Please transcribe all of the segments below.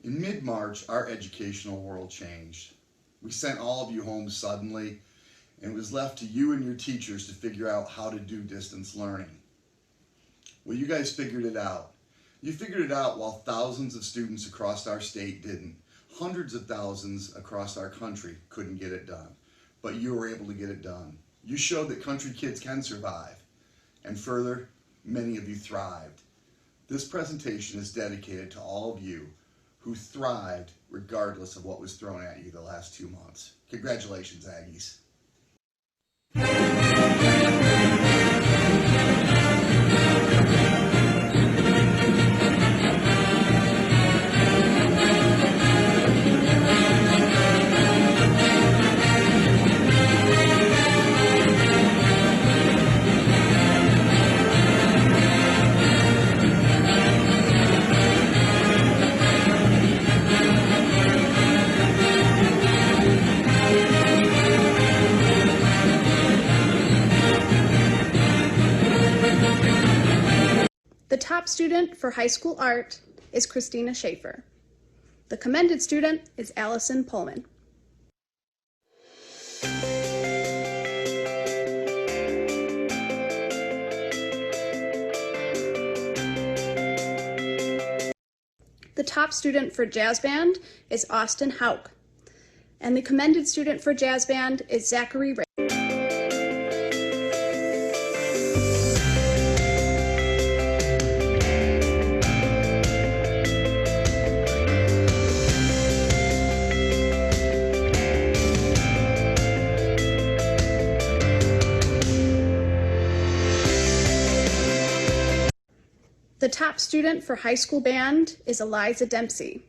In mid-March, our educational world changed. We sent all of you home suddenly, and it was left to you and your teachers to figure out how to do distance learning. Well, you guys figured it out. You figured it out while thousands of students across our state didn't. Hundreds of thousands across our country couldn't get it done, but you were able to get it done. You showed that country kids can survive, and further, many of you thrived. This presentation is dedicated to all of you who thrived regardless of what was thrown at you the last 2 months. Congratulations, Aggies. The top student for high school art is Christina Schaefer. The commended student is Allison Pullman. The top student for jazz band is Austin Hauk. And the commended student for jazz band is Zachary Ray. The top student for high school band is Eliza Dempsey,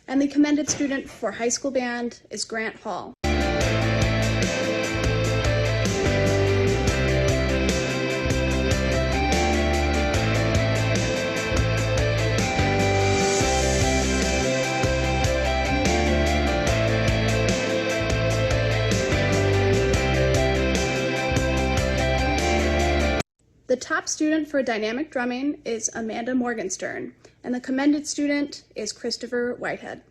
and the commended student for high school band is Grant Hall. The top student for dynamic drumming is Amanda Morgenstern, and the commended student is Christopher Whitehead.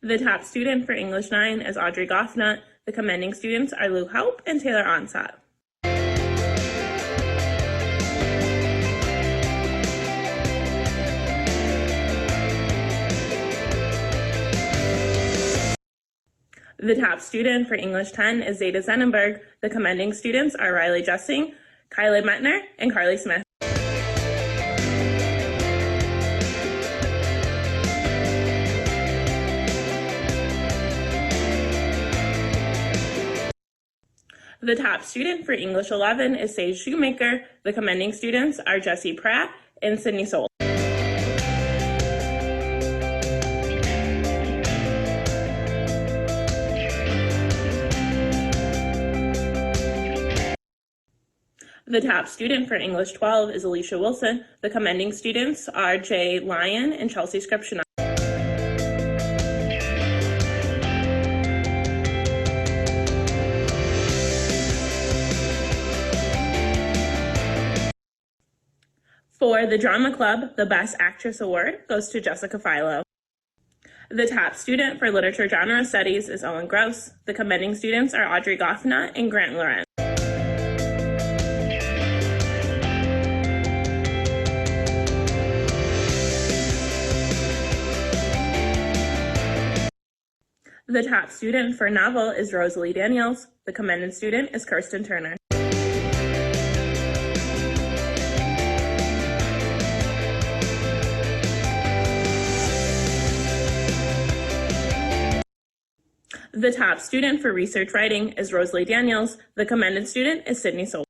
The top student for English 9 is Audrey Goffnut. The commending students are Lou Haupt and Taylor Onsat. The top student for English 10 is Zeta Zenenberg. The commending students are Riley Jessing, Kylie Metner, and Carly Smith. The top student for English 11 is Sage Shoemaker. The commending students are Jesse Pratt and Sydney Soul. The top student for English 12 is Alicia Wilson. The commending students are Jay Lyon and Chelsea Scription. For the Drama Club, the Best Actress Award goes to Jessica Philo. The top student for Literature Genre Studies is Owen Gross. The commending students are Audrey Goffnut and Grant Lorenz. The top student for Novel is Rosalie Daniels. The commended student is Kirsten Turner. The top student for research writing is Rosalie Daniels. The commended student is Sydney Soul.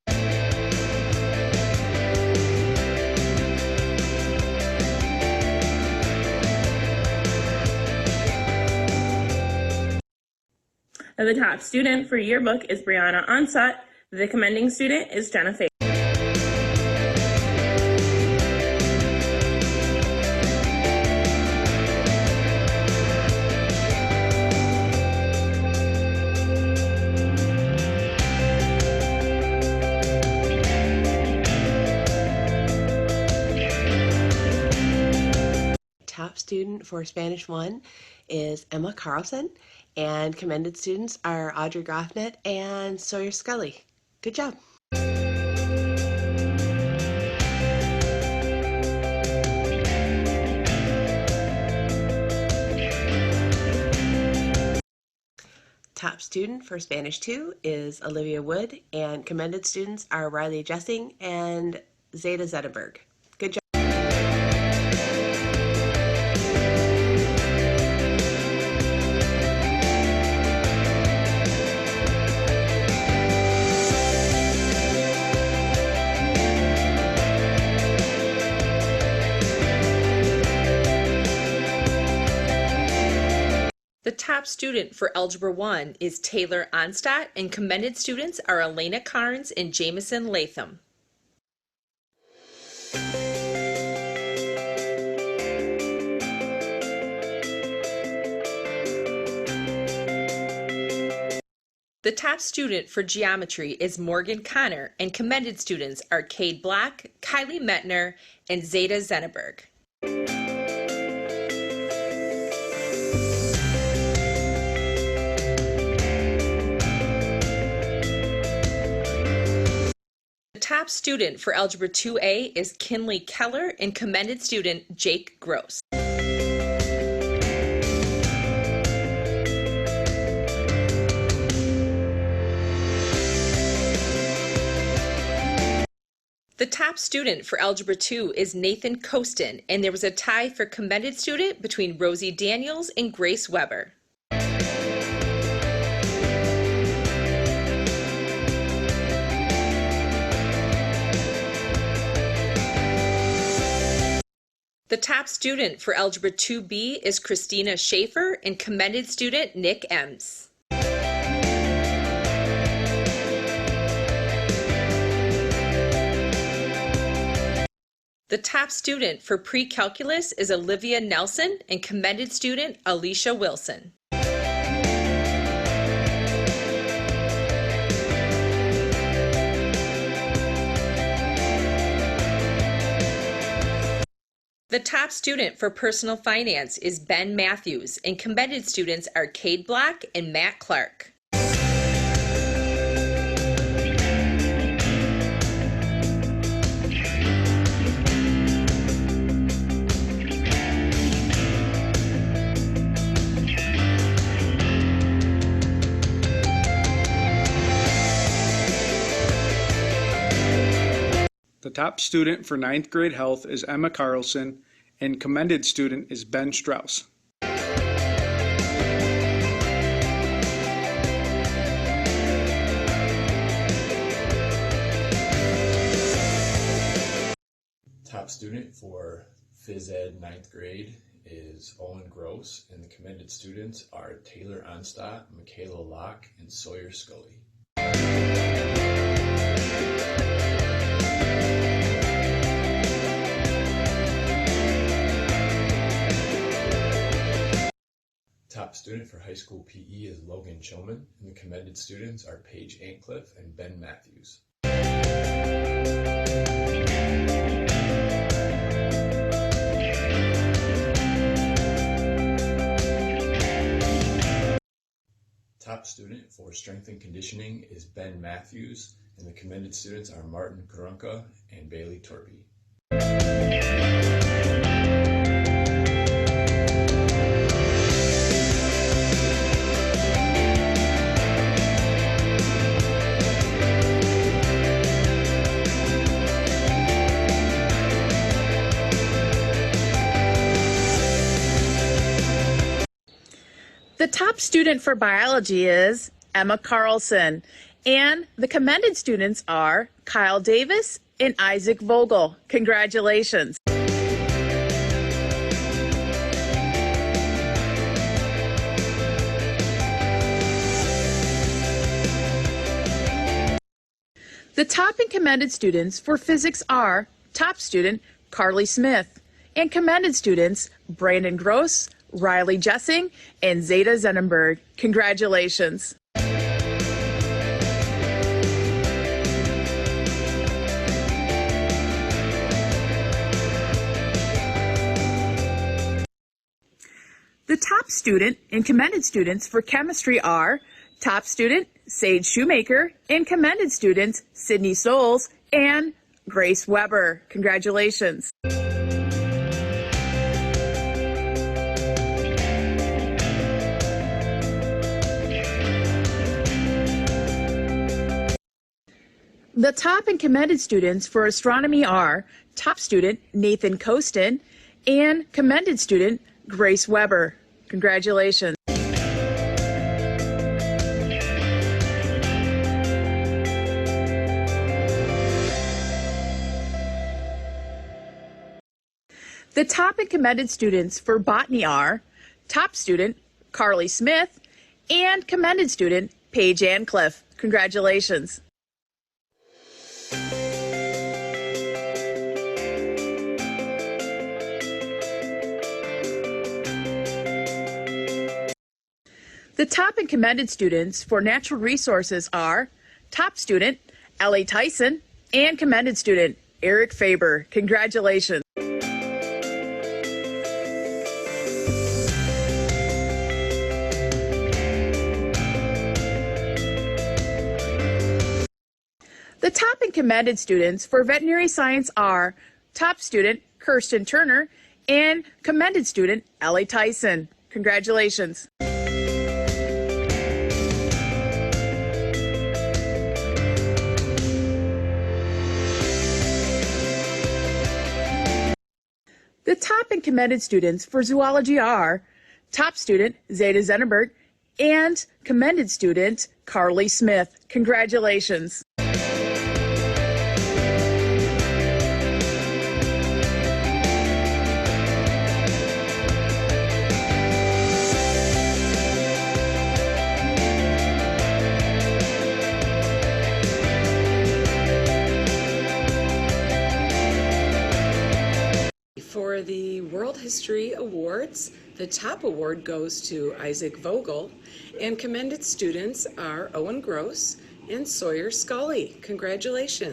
The top student for yearbook is Brianna Onsut. The commending student is Jenna Faye. Top student for Spanish 1 is Emma Carlson, and commended students are Audrey Groffnet and Sawyer Scully. Good job. Top student for Spanish 2 is Olivia Wood, and commended students are Riley Jessing and Zeta Zetterberg. Good job. The top student for Algebra 1 is Taylor Onstott, and commended students are Elena Carnes and Jameson Latham. The top student for Geometry is Morgan Connor, and commended students are Cade Block, Kylie Metner, and Zeta Zenneberg. The top student for Algebra 2A is Kinley Keller, and commended student Jake Gross. The top student for Algebra 2 is Nathan Costin, and there was a tie for commended student between Rosie Daniels and Grace Weber. The top student for Algebra 2B is Christina Schaefer, and commended student Nick Ems. The top student for Pre-Calculus is Olivia Nelson, and commended student Alicia Wilson. The top student for Personal Finance is Ben Matthews, and commended students are Cade Block and Matt Clark. The top student for 9th grade health is Emma Carlson, and commended student is Ben Strauss. Top student for Phys Ed 9th grade is Owen Gross, and the commended students are Taylor Onstott, Michaela Locke, and Sawyer Scully. Top student for high school PE is Logan Chilman, and the commended students are Paige Antcliffe and Ben Matthews. Top student for strength and conditioning is Ben Matthews, and the commended students are Martin Karunka and Bailey Torpy. The top student for biology is Emma Carlson, and the commended students are Kyle Davis and Isaac Vogel. Congratulations. The top and commended students for physics are top student Carly Smith and commended students Brandon Gross, Riley Jessing, and Zeta Zenenberg. Congratulations. The top student and commended students for chemistry are top student Sage Shoemaker and commended students Sydney Souls and Grace Weber. Congratulations. The top and commended students for astronomy are top student Nathan Costin and commended student Grace Weber. Congratulations. The top and commended students for botany are top student Carly Smith and commended student Paige Ancliffe. Congratulations. The top and commended students for natural resources are top student Ellie Tyson and commended student Eric Faber. Congratulations. The top and commended students for veterinary science are top student Kirsten Turner and commended student Ellie Tyson. Congratulations. The top and commended students for zoology are top student Zeta Zenenberg and commended student Carly Smith. Congratulations. For the World History Awards, the top award goes to Isaac Vogel, and commended students are Owen Gross and Sawyer Scully. Congratulations.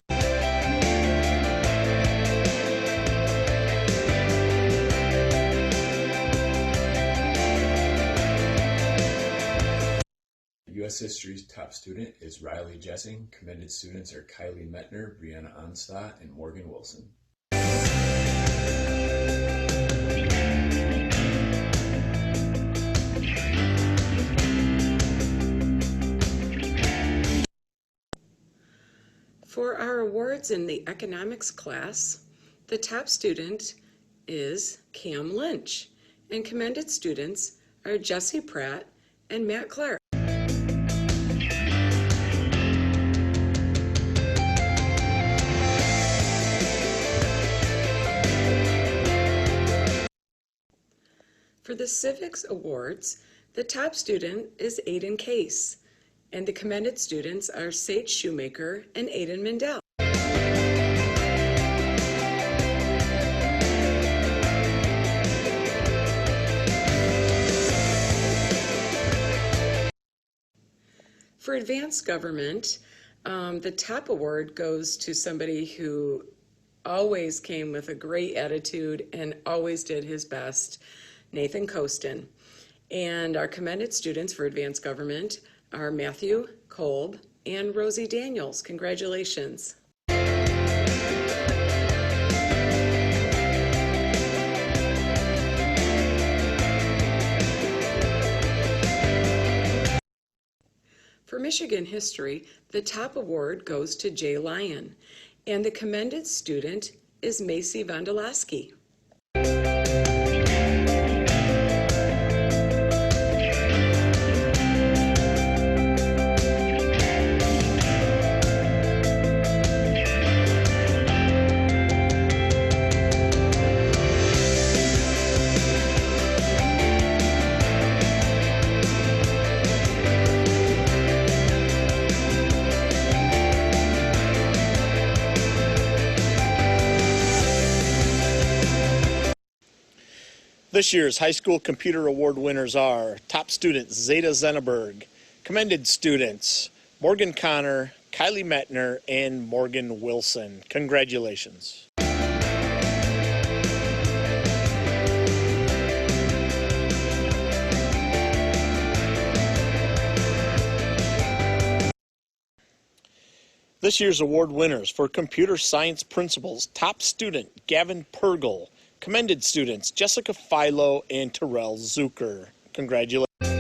U.S. History's top student is Riley Jessing. Commended students are Kylie Metner, Brianna Onstadt, and Morgan Wilson. For our awards in the economics class, the top student is Cam Lynch, and commended students are Jesse Pratt and Matt Clark. For the civics awards, the top student is Aiden Case, and the commended students are Sage Shoemaker and Aiden Mindell. For advanced government, the top award goes to somebody who always came with a great attitude and always did his best, Nathan Costin. And our commended students for advanced government are Matthew Kolb and Rosie Daniels. Congratulations. For Michigan history, the top award goes to Jay Lyon, and the commended student is Macy Vondolowski. This year's high school computer award winners are top student Zeta Zenneberg, commended students Morgan Connor, Kylie Metner, and Morgan Wilson. Congratulations. This year's award winners for computer science principals, top student Gavin Pergel, commended students Jessica Philo and Terrell Zucker. Congratulations.